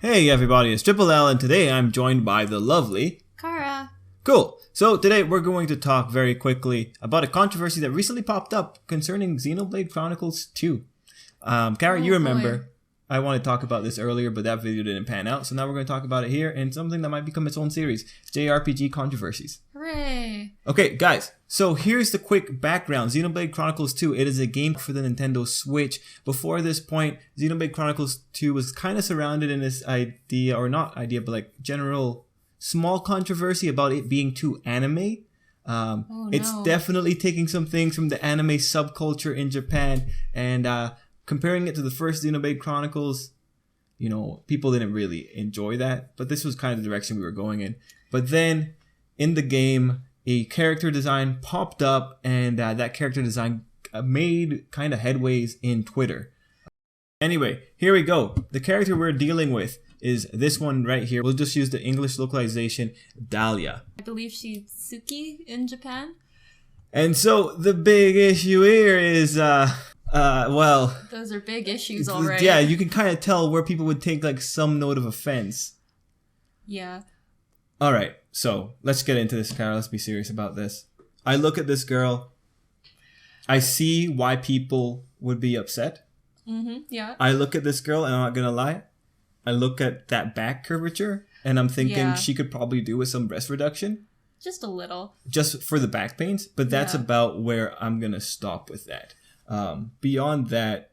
Hey everybody, it's Tripl-L and today I'm joined by the lovely Kara. Cool. So today we're going to talk very quickly about a controversy that recently popped up concerning Xenoblade Chronicles 2. Kara, you remember, boy. I wanted to talk about this earlier, but that video didn't pan out. So now we're going to talk about it here and something that might become its own series, JRPG Controversies. Hooray. Okay, guys, so here's the quick background. Xenoblade Chronicles 2, it is a game for the Nintendo Switch. Before this point, Xenoblade Chronicles 2 was kind of surrounded in this idea, or not idea, but like general small controversy about it being too anime. It's definitely taking some things from the anime subculture in Japan and comparing it to the first Xenoblade Chronicles. You know, people didn't really enjoy that, but this was kind of the direction we were going in. But then in the game, a character design popped up, and that character design made kind of headways in Twitter. Anyway, here we go. The character we're dealing with is this one right here. We'll just use the English localization, Dahlia. I believe she's Tsuki in Japan. And so the big issue here is, well... Those are big issues, all right. Yeah, you can kind of tell where people would take like some note of offense. Yeah. All right, so let's get into this, Kara. Let's be serious about this. I look at this girl. I see why people would be upset. Yeah. I look at this girl, and I'm not gonna lie. I look at that back curvature, and I'm thinking she could probably do with some breast reduction. Just a little. Just for the back pains, but that's about where I'm gonna stop with that. Beyond that,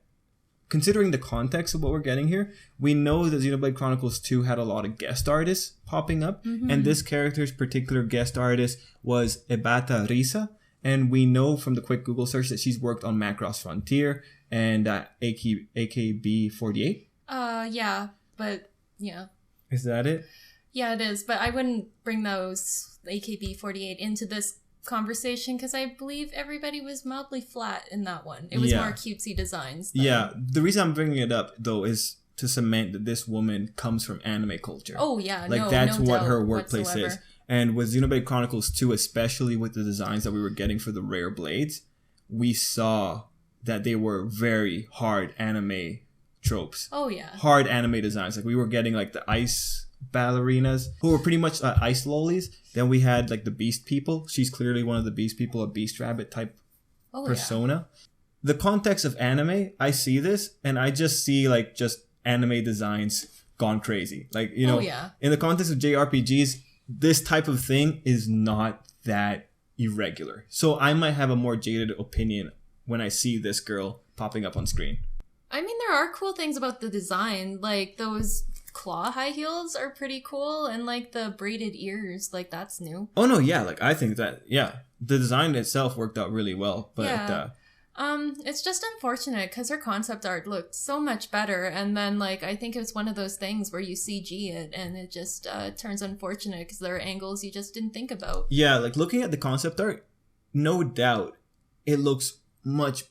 considering the context of what we're getting here, we know that Xenoblade Chronicles 2 had a lot of guest artists popping up, and this character's particular guest artist was Ebata Risa, and we know from the quick Google search that she's worked on Macross Frontier and AKB48. Yeah, but yeah. Is that it? Yeah, it is, but I wouldn't bring those AKB48 into this conversation because I believe everybody was mildly flat in that one. It was more cutesy designs. Yeah, the reason I'm bringing it up though is to cement that this woman comes from anime culture. Oh yeah, like that's what her workplace is. And with Xenoblade Chronicles 2, especially with the designs that we were getting for the Rare Blades, we saw that they were very hard anime tropes. Oh yeah. Hard anime designs. Like we were getting like the ice ballerinas who were pretty much ice lollies. Then we had like the beast people. She's clearly one of the beast people, a beast rabbit type persona. Yeah. The context of anime, I see this and I just see like just anime designs gone crazy. Like, you know, in the context of JRPGs, this type of thing is not that irregular. So I might have a more jaded opinion when I see this girl popping up on screen. I mean, there are cool things about the design. Like, those claw high heels are pretty cool. And, like, the braided ears, like, that's new. Oh, no, yeah. Like, I think that, the design itself worked out really well. But, it's just unfortunate because her concept art looked so much better. And then, like, I think it's one of those things where you CG it and it just turns unfortunate because there are angles you just didn't think about. Yeah, like, looking at the concept art, no doubt, it looks much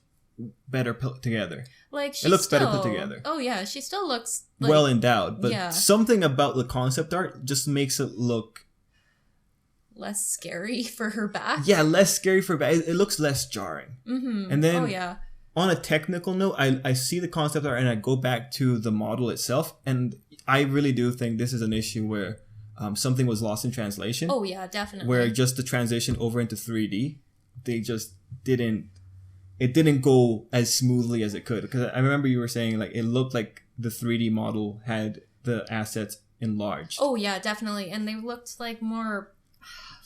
better put together. Like it looks better put together. Oh yeah, she still looks like, well endowed, but something about the concept art just makes it look less scary for her back. Yeah, less scary for her back. It looks less jarring. And then on a technical note, I see the concept art and I go back to the model itself, and I really do think this is an issue where something was lost in translation. Oh yeah, definitely. Where just the transition over into 3D, they just didn't. It didn't go as smoothly as it could. Because I remember you were saying like it looked like the 3D model had the assets enlarged. Oh yeah, definitely. And they looked like more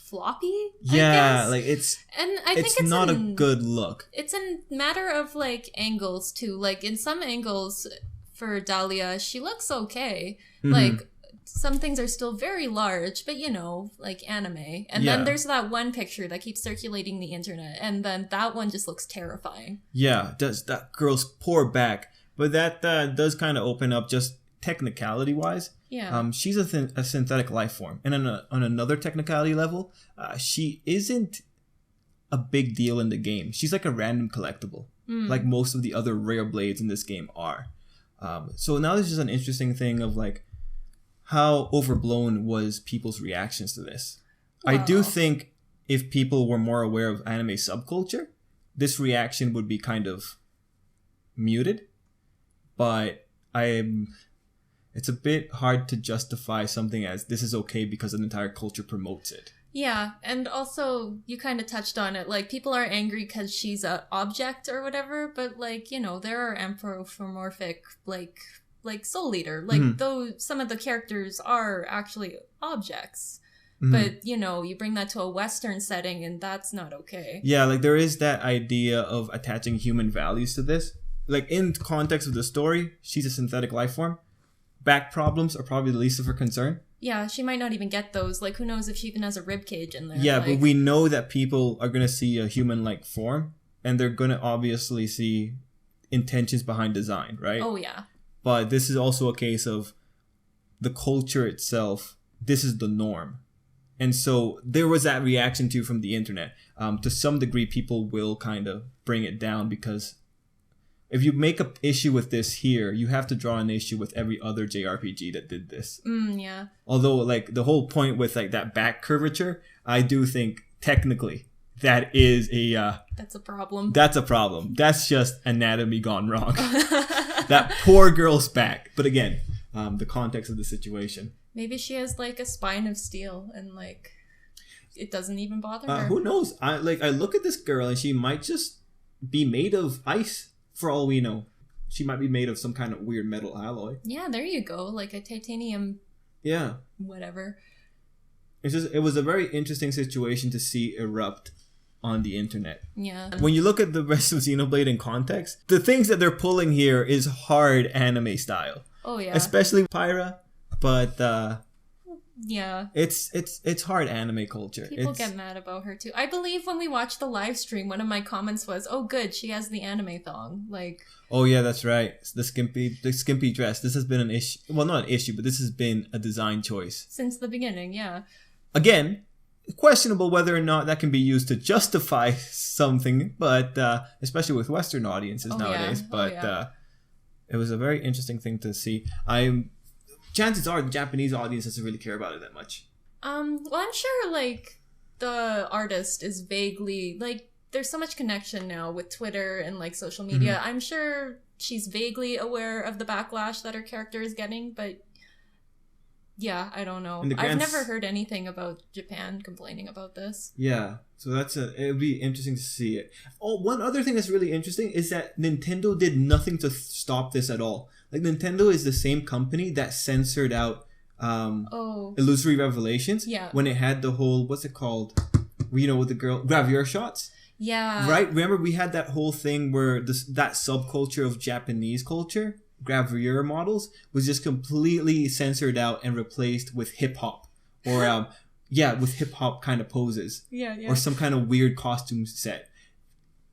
floppy, yeah, I guess. Like it's... And I think it's not a good look. It's a matter of like angles too. Like in some angles for Dahlia, she looks okay. Like... Some things are still very large, but you know, like anime. And then there's that one picture that keeps circulating the internet, and then that one just looks terrifying. Yeah, does that girl's poor back. But that does kind of open up just technicality-wise. Yeah. She's a synthetic life form. And on another technicality level, she isn't a big deal in the game. She's like a random collectible, like most of the other rare blades in this game are. So now there's just an interesting thing of like, how overblown was people's reactions to this? Wow. I do think if people were more aware of anime subculture, this reaction would be kind of muted. But it's a bit hard to justify something as this is okay because an entire culture promotes it. Yeah, and also you kind of touched on it, like people are angry because she's a object or whatever, but like, you know, there are anthropomorphic like Soul Eater, like though some of the characters are actually objects, but you know, you bring that to a Western setting and that's not okay. Yeah, like there is that idea of attaching human values to this. Like in context of the story, she's a synthetic life form. Back problems are probably the least of her concern. Yeah, she might not even get those. Like, who knows if she even has a rib cage in there. Yeah, like... but we know that people are going to see a human-like form, and they're going to obviously see intentions behind design, right? Oh, yeah. But this is also a case of the culture itself. This is the norm. And so there was that reaction too from the internet. To some degree, people will kind of bring it down because if you make an issue with this here, you have to draw an issue with every other JRPG that did this. Yeah. Although, like, the whole point with, like, that back curvature, I do think, technically, that is a... that's a problem. That's a problem. That's just anatomy gone wrong. That poor girl's back. But again, the context of the situation. Maybe she has, like, a spine of steel and, like, it doesn't even bother her. Who knows? I look at this girl and she might just be made of ice. For all we know, she might be made of some kind of weird metal alloy. Yeah, there you go. Like a titanium. Yeah. Whatever. It was a very interesting situation to see erupt on the internet. Yeah. When you look at the rest of Xenoblade in context, the things that they're pulling here is hard anime style. Oh yeah. Especially Pyra, but yeah. It's hard anime culture. People get mad about her too. I believe when we watched the live stream, one of my comments was, "Oh, good, she has the anime thong." Like. Oh yeah, that's right. The skimpy dress. This has been an issue. Well, not an issue, but this has been a design choice since the beginning. Yeah. Again, questionable whether or not that can be used to justify something, but especially with Western audiences nowadays. But it was a very interesting thing to see. Chances are the Japanese audience doesn't really care about it that much. Well, I'm sure, like, the artist is vaguely, like, there's so much connection now with Twitter and, like, social media. I'm sure she's vaguely aware of the backlash that her character is getting, but yeah, I don't know. I've never heard anything about Japan complaining about this. Yeah, so it would be interesting to see it. Oh, one other thing that's really interesting is that Nintendo did nothing to stop this at all. Like, Nintendo is the same company that censored out Illusory Revelations when it had the whole, what's it called? You know, with the girl, gravure shots? Yeah. Right? Remember we had that whole thing where that subculture of Japanese culture, gravure models, was just completely censored out and replaced with hip-hop. Or, with hip-hop kind of poses. Yeah. Or some kind of weird costume set.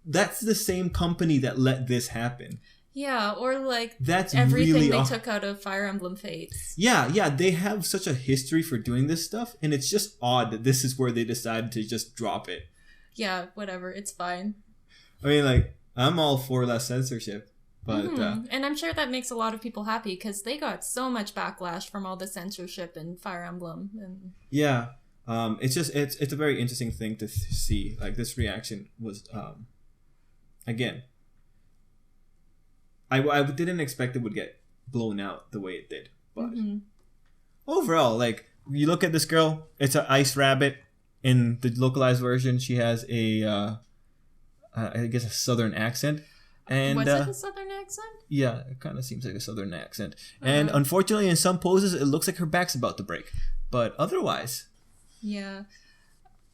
That's the same company that let this happen. Yeah, or like that's everything really they took out of Fire Emblem Fates. Yeah, they have such a history for doing this stuff, and it's just odd that this is where they decided to just drop it. Yeah, whatever, it's fine. I mean, like, I'm all for less censorship, but... and I'm sure that makes a lot of people happy, because they got so much backlash from all the censorship in Fire Emblem. And... Yeah, it's a very interesting thing to see. Like, this reaction was, again... I didn't expect it would get blown out the way it did. But overall, like, you look at this girl, it's an ice rabbit. In the localized version, she has I guess a southern accent. And was it a southern accent? Yeah, it kind of seems like a southern accent. And unfortunately, in some poses, it looks like her back's about to break. But otherwise... Yeah.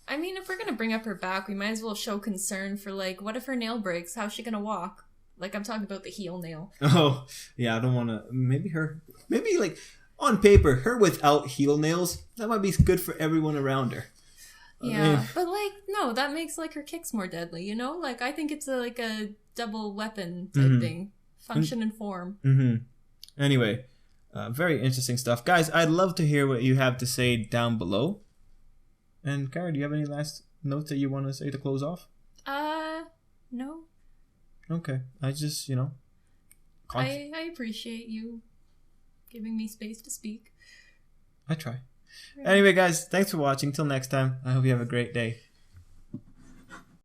I mean, if we're going to bring up her back, we might as well show concern for, like, what if her nail breaks? How's she going to walk? Like, I'm talking about the heel nail. Oh, yeah, I don't want to... Maybe, like, on paper, her without heel nails, that might be good for everyone around her. Yeah, but, like, no, that makes, like, her kicks more deadly, you know? Like, I think it's, like, a double weapon type thing. Function and form. Anyway, very interesting stuff. Guys, I'd love to hear what you have to say down below. And, Kara, do you have any last notes that you want to say to close off? No. Okay, I just, I appreciate you giving me space to speak. I try. Anyway, guys, thanks for watching. Till next time, I hope you have a great day.